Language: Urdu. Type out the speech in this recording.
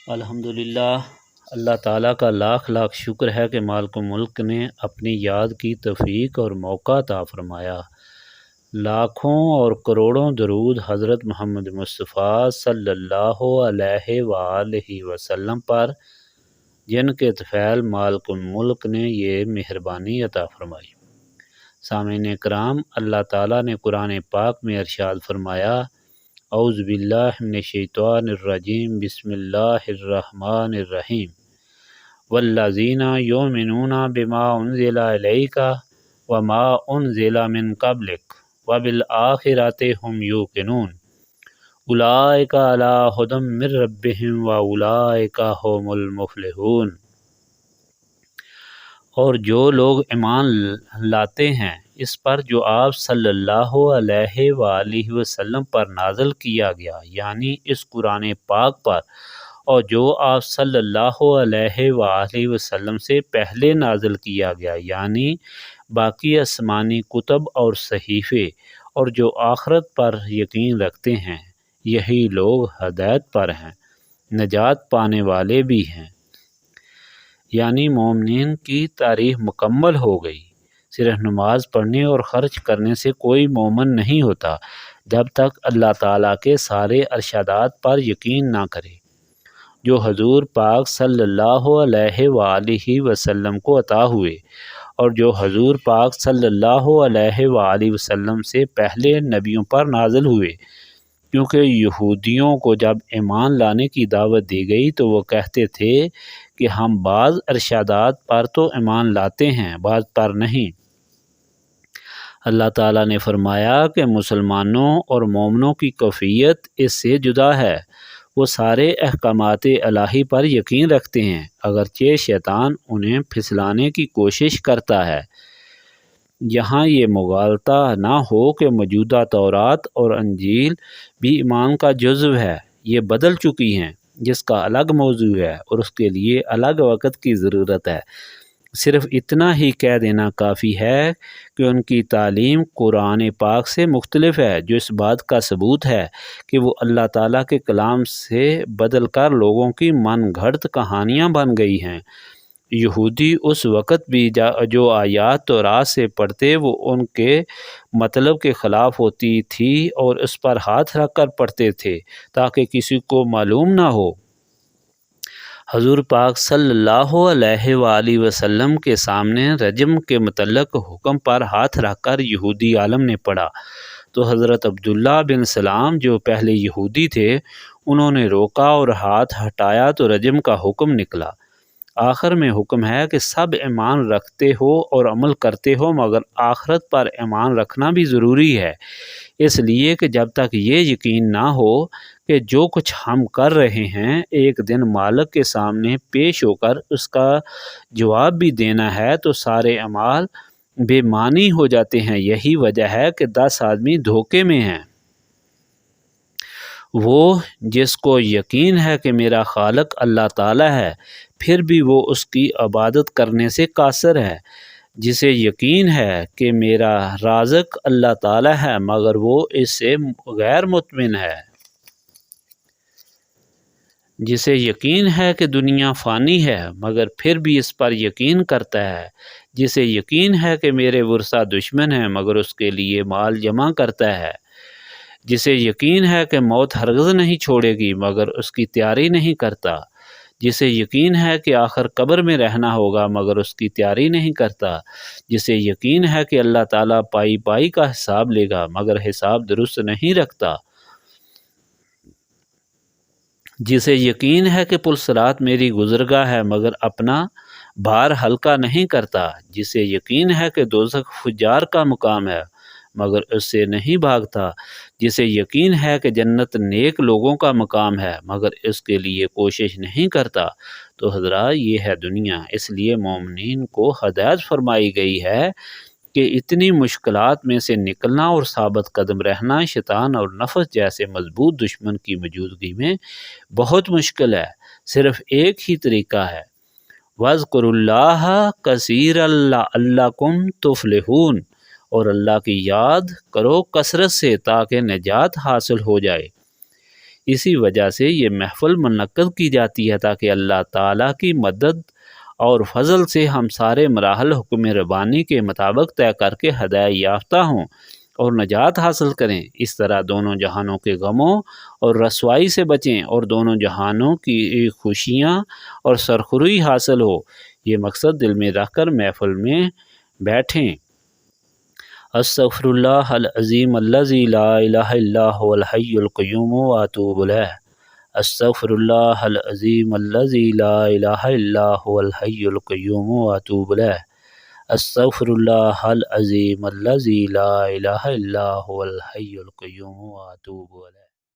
الحمدللہ، اللہ تعالیٰ کا لاکھ لاکھ شکر ہے کہ مالک و ملک نے اپنی یاد کی توفیق اور موقع عطا فرمایا۔ لاکھوں اور کروڑوں درود حضرت محمد مصطفیٰ صلی اللہ علیہ وآلہ وسلم پر، جن کے طفیل مالک و ملک نے یہ مہربانی عطا فرمائی۔ سامعین کرام، اللہ تعالیٰ نے قرآن پاک میں ارشاد فرمایا: اعوذ باللہ من الشیطان الرجیم، بسم اللہ الرحمن الرحیم، والذین یؤمنون بما انزل الیک وما انزل من قبلک وبالآخرۃ ھم یوقنون، اولئک علی ھدی من ربہم واولئک ھم المفلحون۔ اور جو لوگ ایمان لاتے ہیں اس پر جو آپ صلی اللہ علیہ وآلہ وسلم پر نازل کیا گیا، یعنی اس قرآن پاک پر، اور جو آپ صلی اللہ علیہ وآلہ وسلم سے پہلے نازل کیا گیا، یعنی باقی آسمانی کتب اور صحیفے، اور جو آخرت پر یقین رکھتے ہیں، یہی لوگ ہدایت پر ہیں، نجات پانے والے بھی ہیں۔ یعنی مومنین کی تعریف مکمل ہو گئی۔ صرف نماز پڑھنے اور خرچ کرنے سے کوئی مومن نہیں ہوتا جب تک اللہ تعالیٰ کے سارے ارشادات پر یقین نہ کرے جو حضور پاک صلی اللہ علیہ وآلہ وسلم کو عطا ہوئے، اور جو حضور پاک صلی اللہ علیہ وآلہ وسلم سے پہلے نبیوں پر نازل ہوئے، کیونکہ یہودیوں کو جب ایمان لانے کی دعوت دی گئی تو وہ کہتے تھے کہ ہم بعض ارشادات پر تو ایمان لاتے ہیں، بعض پر نہیں۔ اللہ تعالیٰ نے فرمایا کہ مسلمانوں اور مومنوں کی کیفیت اس سے جدا ہے، وہ سارے احکامات الہی پر یقین رکھتے ہیں، اگرچہ شیطان انہیں پھسلانے کی کوشش کرتا ہے۔ یہاں یہ مغالطہ نہ ہو کہ موجودہ تورات اور انجیل بھی ایمان کا جزو ہے، یہ بدل چکی ہیں، جس کا الگ موضوع ہے اور اس کے لیے الگ وقت کی ضرورت ہے۔ صرف اتنا ہی کہہ دینا کافی ہے کہ ان کی تعلیم قرآن پاک سے مختلف ہے، جو اس بات کا ثبوت ہے کہ وہ اللہ تعالیٰ کے کلام سے بدل کر لوگوں کی من گھڑت کہانیاں بن گئی ہیں۔ یہودی اس وقت بھی جو آیات تورات سے پڑھتے وہ ان کے مطلب کے خلاف ہوتی تھی اور اس پر ہاتھ رکھ کر پڑھتے تھے تاکہ کسی کو معلوم نہ ہو۔ حضور پاک صلی اللہ علیہ وآلہ وسلم کے سامنے رجم کے متعلق حکم پر ہاتھ رکھ کر یہودی عالم نے پڑھا تو حضرت عبداللہ بن سلام جو پہلے یہودی تھے انہوں نے روکا اور ہاتھ ہٹایا تو رجم کا حکم نکلا۔ آخر میں حکم ہے کہ سب ایمان رکھتے ہو اور عمل کرتے ہو، مگر آخرت پر ایمان رکھنا بھی ضروری ہے، اس لیے کہ جب تک یہ یقین نہ ہو کہ جو کچھ ہم کر رہے ہیں ایک دن مالک کے سامنے پیش ہو کر اس کا جواب بھی دینا ہے تو سارے اعمال بے معنی ہو جاتے ہیں۔ یہی وجہ ہے کہ 10 آدمی دھوکے میں ہیں۔ وہ جس کو یقین ہے کہ میرا خالق اللہ تعالیٰ ہے پھر بھی وہ اس کی عبادت کرنے سے قاصر ہے، جسے یقین ہے کہ میرا رازق اللہ تعالیٰ ہے مگر وہ اس سے غیر مطمئن ہے، جسے یقین ہے کہ دنیا فانی ہے مگر پھر بھی اس پر یقین کرتا ہے، جسے یقین ہے کہ میرے ورثہ دشمن ہیں مگر اس کے لیے مال جمع کرتا ہے، جسے یقین ہے کہ موت ہرگز نہیں چھوڑے گی مگر اس کی تیاری نہیں کرتا، جسے یقین ہے کہ آخر قبر میں رہنا ہوگا مگر اس کی تیاری نہیں کرتا، جسے یقین ہے کہ اللہ تعالیٰ پائی پائی کا حساب لے گا مگر حساب درست نہیں رکھتا، جسے یقین ہے کہ پل صراط میری گزرگاہ ہے مگر اپنا بھار ہلکا نہیں کرتا، جسے یقین ہے کہ دوزخ فجار کا مقام ہے مگر اس سے نہیں بھاگتا، جسے یقین ہے کہ جنت نیک لوگوں کا مقام ہے مگر اس کے لیے کوشش نہیں کرتا۔ تو حضرات، یہ ہے دنیا، اس لیے مومنین کو ہدایت فرمائی گئی ہے کہ اتنی مشکلات میں سے نکلنا اور ثابت قدم رہنا شیطان اور نفس جیسے مضبوط دشمن کی موجودگی میں بہت مشکل ہے۔ صرف ایک ہی طریقہ ہے، وَاذْكُرُوا اللَّهَ كَثِيرًا لَعَلَّكُمْ تُفْلِحُونَ، اور اللہ کی یاد کرو کثرت سے تاکہ نجات حاصل ہو جائے۔ اسی وجہ سے یہ محفل منعقد کی جاتی ہے تاکہ اللہ تعالیٰ کی مدد اور فضل سے ہم سارے مراحل حکم ربانی کے مطابق طے کر کے ہدایت یافتہ ہوں اور نجات حاصل کریں۔ اس طرح دونوں جہانوں کے غموں اور رسوائی سے بچیں اور دونوں جہانوں کی خوشیاں اور سرخروئی حاصل ہو۔ یہ مقصد دل میں رکھ کر محفل میں بیٹھیں۔ استغفر اللہ العظیم الذی لا الہ الا هو الحی القیوم واتوب الیہ۔ استغفر اللہ العظیم الذی لا الہ الا هو الحی القیوم واتوب الیہ۔ استغفر اللہ العظیم الذی لا الہ الا هو الحی القیوم واتوب الیہ۔